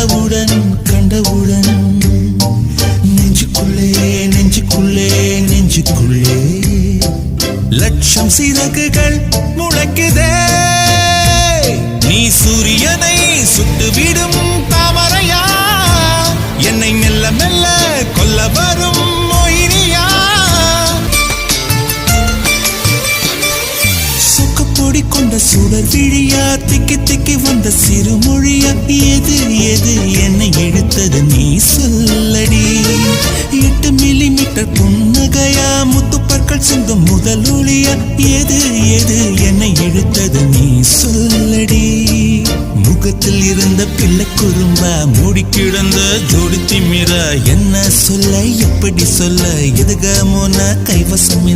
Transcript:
கண்டவுடன் நெஞ்சுக்குள்ளே நெஞ்சுக்குள்ளே நெஞ்சுக்குள்ளே லட்சம் சிறகுகள் முளைக்குதே. நீ சூரியனை சுட்டுவிடும் தாமரையா, என்னை மெல்ல மெல்ல கொல்ல வரும் மொயினியா. சொக்கப்பொடி கொண்ட சுடர் விழியா, திக்கி திக்கி வந்த சிறுமொழியா, எது எது என்னை இழுத்தது நீ சொல்லடி. 8 மில்லிமீட்டர் புன்னகையா, முத்துப்பற்கள் சிந்தும் முதல் ஒளியா, எது எது என்னை இழுத்தது நீ சொல்லடி. முகத்தில் இருந்த பிள்ளை குறும்பா, மூடி கிடந்த ஜோடி திமிரா, என்ன சொல்ல எப்படி சொல்ல எதுகமோ நான் கைவசம் இல்லை.